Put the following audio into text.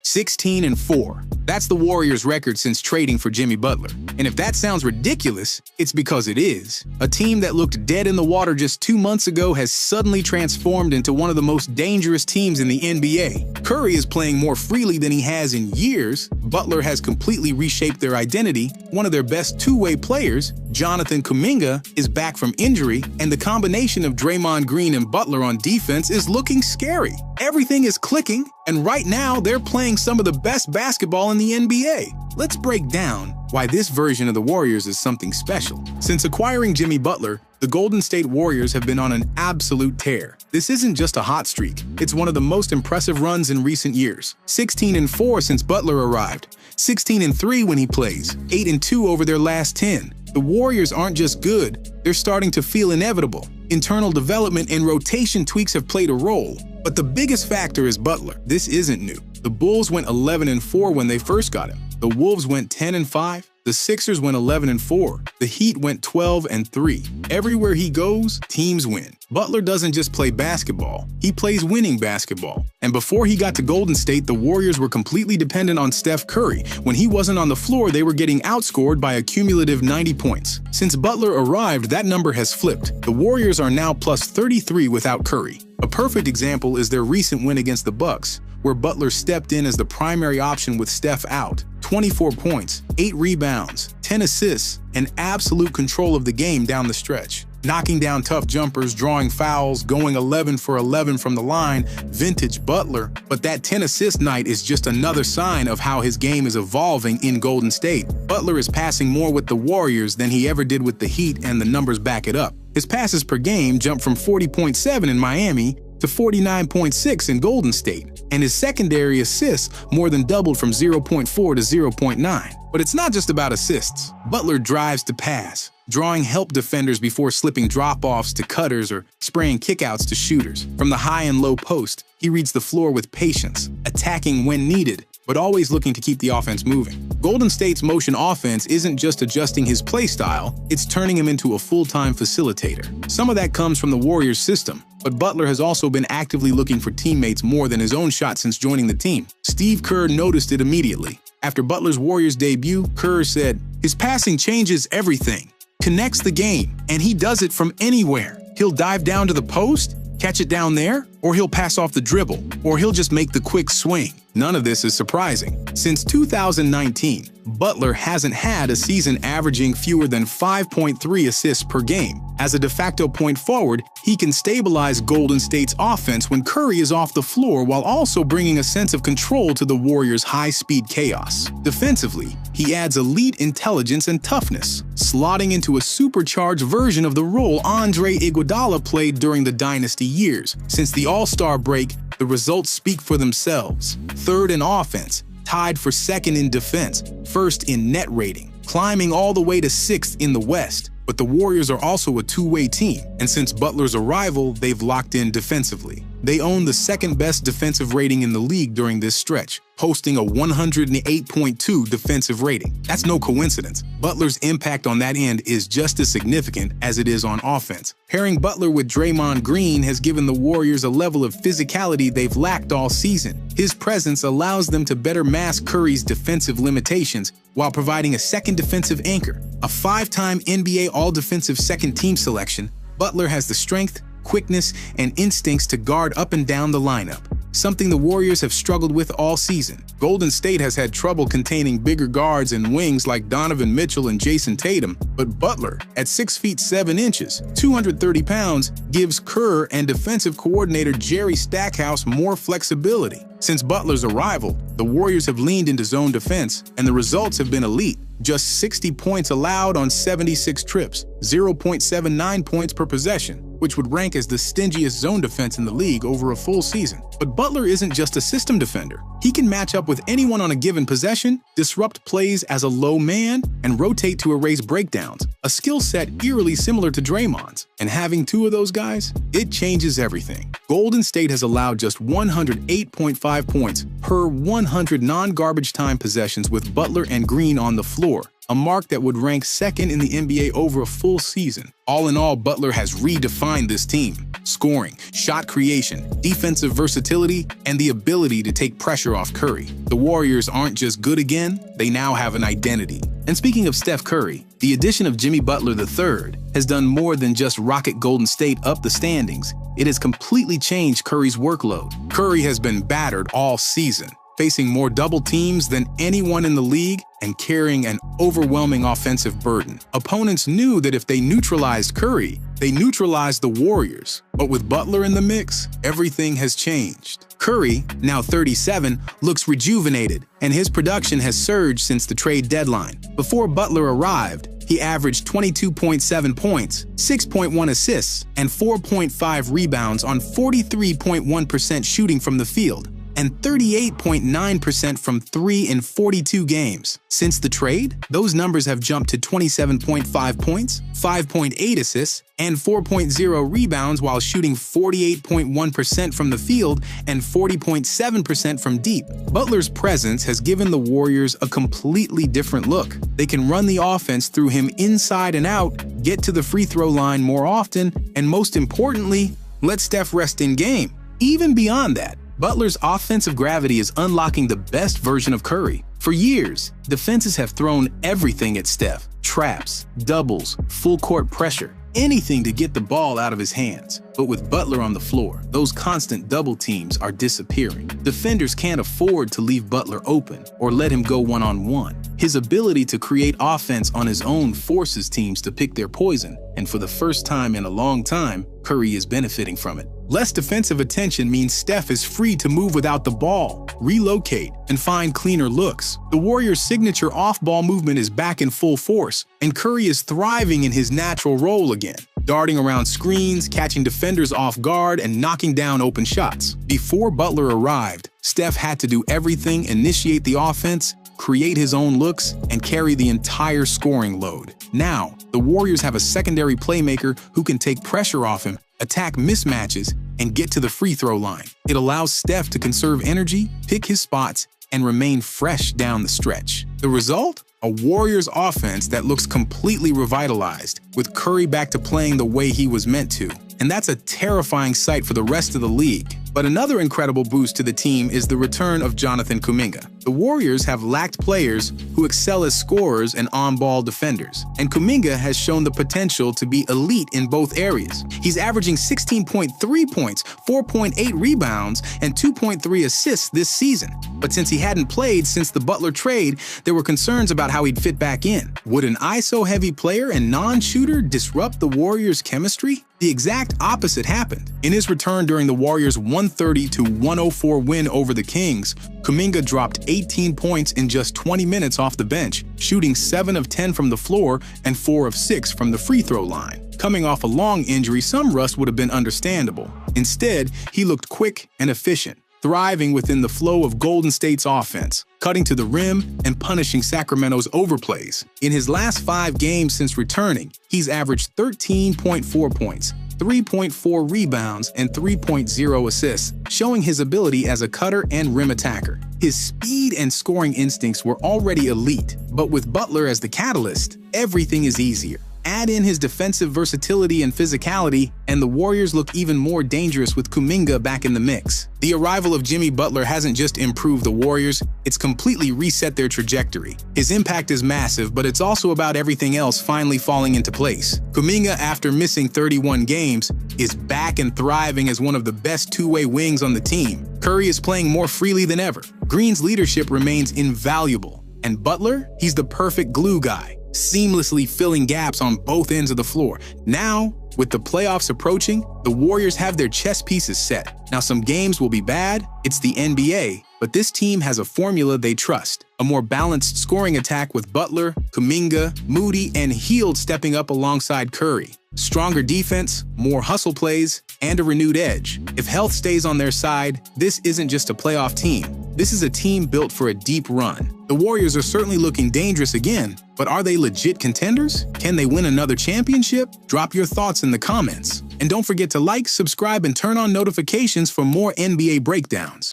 16-4. That's the Warriors' record since trading for Jimmy Butler. And if that sounds ridiculous, it's because it is. A team that looked dead in the water just 2 months ago has suddenly transformed into one of the most dangerous teams in the NBA. Curry is playing more freely than he has in years. Butler has completely reshaped their identity. One of their best two-way players, Jonathan Kuminga, is back from injury, and the combination of Draymond Green and Butler on defense is looking scary. Everything is clicking, and right now they're playing some of the best basketball in the NBA. Let's break down why this version of the Warriors is something special. Since acquiring Jimmy Butler, the Golden State Warriors have been on an absolute tear. This isn't just a hot streak, it's one of the most impressive runs in recent years. 16-4 since Butler arrived, 16-3 when he plays, 8-2 over their last 10. The Warriors aren't just good, they're starting to feel inevitable. Internal development and rotation tweaks have played a role, but the biggest factor is Butler. This isn't new. The Bulls went 11-4 when they first got him. The Wolves went 10-5. The Sixers went 11-4. The Heat went 12-3. Everywhere he goes, teams win. Butler doesn't just play basketball, he plays winning basketball. And before he got to Golden State, the Warriors were completely dependent on Steph Curry. When he wasn't on the floor, they were getting outscored by a cumulative 90 points. Since Butler arrived, that number has flipped. The Warriors are now plus 33 without Curry. A perfect example is their recent win against the Bucks, where Butler stepped in as the primary option with Steph out. 24 points, 8 rebounds, 10 assists, and absolute control of the game down the stretch. Knocking down tough jumpers, drawing fouls, going 11 for 11 from the line, vintage Butler. But that 10-assist night is just another sign of how his game is evolving in Golden State. Butler is passing more with the Warriors than he ever did with the Heat, and the numbers back it up. His passes per game jumped from 40.7 in Miami to 49.6 in Golden State, and his secondary assists more than doubled from 0.4 to 0.9. But it's not just about assists. Butler drives to pass, drawing help defenders before slipping drop-offs to cutters or spraying kickouts to shooters. From the high and low post, he reads the floor with patience, attacking when needed, but always looking to keep the offense moving. Golden State's motion offense isn't just adjusting his play style, it's turning him into a full-time facilitator. Some of that comes from the Warriors' system, but Butler has also been actively looking for teammates more than his own shot since joining the team. Steve Kerr noticed it immediately. After Butler's Warriors debut, Kerr said, "His passing changes everything, connects the game, and he does it from anywhere. He'll dive down to the post, catch it down there, or he'll pass off the dribble, or he'll just make the quick swing." None of this is surprising. Since 2019, Butler hasn't had a season averaging fewer than 5.3 assists per game. As a de facto point forward, he can stabilize Golden State's offense when Curry is off the floor while also bringing a sense of control to the Warriors' high-speed chaos. Defensively, he adds elite intelligence and toughness, slotting into a supercharged version of the role Andre Iguodala played during the dynasty years. Since the All-Star break, the results speak for themselves. Third in offense, tied for second in defense, first in net rating, climbing all the way to 6th in the West. But the Warriors are also a two-way team, and since Butler's arrival, they've locked in defensively. They own the second-best defensive rating in the league during this stretch, posting a 108.2 defensive rating. That's no coincidence. Butler's impact on that end is just as significant as it is on offense. Pairing Butler with Draymond Green has given the Warriors a level of physicality they've lacked all season. His presence allows them to better mask Curry's defensive limitations while providing a second defensive anchor. A 5-time NBA All-Defensive second-team selection, Butler has the strength, quickness, and instincts to guard up and down the lineup, something the Warriors have struggled with all season. Golden State has had trouble containing bigger guards and wings like Donovan Mitchell and Jason Tatum, but Butler, at 6 feet 7 inches, 230 pounds, gives Kerr and defensive coordinator Jerry Stackhouse more flexibility. Since Butler's arrival, the Warriors have leaned into zone defense, and the results have been elite. Just 60 points allowed on 76 trips, 0.79 points per possession, which would rank as the stingiest zone defense in the league over a full season. But Butler isn't just a system defender. He can match up with anyone on a given possession, disrupt plays as a low man, and rotate to erase breakdowns, a skill set eerily similar to Draymond's. And having two of those guys, it changes everything. Golden State has allowed just 108.5 points per 100 non-garbage time possessions with Butler and Green on the floor, a mark that would rank second in the NBA over a full season. All in all, Butler has redefined this team. scoring, shot creation, defensive versatility, and the ability to take pressure off Curry. The Warriors aren't just good again, they now have an identity. And speaking of Steph Curry, the addition of Jimmy Butler III has done more than just rocket Golden State up the standings. It has completely changed Curry's workload. Curry has been battered all season, facing more double teams than anyone in the league and carrying an overwhelming offensive burden. Opponents knew that if they neutralized Curry, they neutralized the Warriors. But with Butler in the mix, everything has changed. Curry, now 37, looks rejuvenated, and his production has surged since the trade deadline. Before Butler arrived, he averaged 22.7 points, 6.1 assists, and 4.5 rebounds on 43.1% shooting from the field, and 38.9% from 3 in 42 games. Since the trade, those numbers have jumped to 27.5 points, 5.8 assists, and 4.0 rebounds while shooting 48.1% from the field and 40.7% from deep. Butler's presence has given the Warriors a completely different look. They can run the offense through him inside and out, get to the free throw line more often, and most importantly, let Steph rest in game. Even beyond that, Butler's offensive gravity is unlocking the best version of Curry. For years, defenses have thrown everything at Steph: traps, doubles, full court pressure, anything to get the ball out of his hands. But with Butler on the floor, those constant double teams are disappearing. Defenders can't afford to leave Butler open or let him go one-on-one. His ability to create offense on his own forces teams to pick their poison, and for the first time in a long time, Curry is benefiting from it. Less defensive attention means Steph is free to move without the ball, relocate, and find cleaner looks. The Warriors' signature off-ball movement is back in full force, and Curry is thriving in his natural role again, darting around screens, catching defenders off guard, and knocking down open shots. Before Butler arrived, Steph had to do everything: initiate the offense, create his own looks, and carry the entire scoring load. Now, the Warriors have a secondary playmaker who can take pressure off him, attack mismatches, and get to the free throw line. It allows Steph to conserve energy, pick his spots, and remain fresh down the stretch. The result? A Warriors offense that looks completely revitalized, with Curry back to playing the way he was meant to. And that's a terrifying sight for the rest of the league. But another incredible boost to the team is the return of Jonathan Kuminga. The Warriors have lacked players who excel as scorers and on-ball defenders, and Kuminga has shown the potential to be elite in both areas. He's averaging 16.3 points, 4.8 rebounds, and 2.3 assists this season. But since he hadn't played since the Butler trade, there were concerns about how he'd fit back in. Would an ISO-heavy player and non-shooter disrupt the Warriors' chemistry? The exact opposite happened. In his return during the Warriors' 130-104 win over the Kings, Kuminga dropped 18 points in just 20 minutes off the bench, shooting 7 of 10 from the floor and 4 of 6 from the free throw line. Coming off a long injury, some rust would have been understandable. Instead, he looked quick and efficient, thriving within the flow of Golden State's offense, cutting to the rim and punishing Sacramento's overplays. In his last 5 games since returning, he's averaged 13.4 points, 3.4 rebounds, and 3.0 assists, showing his ability as a cutter and rim attacker. His speed and scoring instincts were already elite, but with Butler as the catalyst, everything is easier. Add in his defensive versatility and physicality, and the Warriors look even more dangerous with Kuminga back in the mix. The arrival of Jimmy Butler hasn't just improved the Warriors, it's completely reset their trajectory. His impact is massive, but it's also about everything else finally falling into place. Kuminga, after missing 31 games, is back and thriving as one of the best two-way wings on the team. Curry is playing more freely than ever. Green's leadership remains invaluable. And Butler? He's the perfect glue guy, seamlessly filling gaps on both ends of the floor. Now, with the playoffs approaching, the Warriors have their chess pieces set. Now, some games will be bad, it's the NBA, but this team has a formula they trust. A more balanced scoring attack with Butler, Kuminga, Moody, and Hield stepping up alongside Curry. Stronger defense, more hustle plays, and a renewed edge. If health stays on their side, this isn't just a playoff team. This is a team built for a deep run. The Warriors are certainly looking dangerous again, but are they legit contenders? Can they win another championship? Drop your thoughts in the comments. And don't forget to like, subscribe, and turn on notifications for more NBA breakdowns.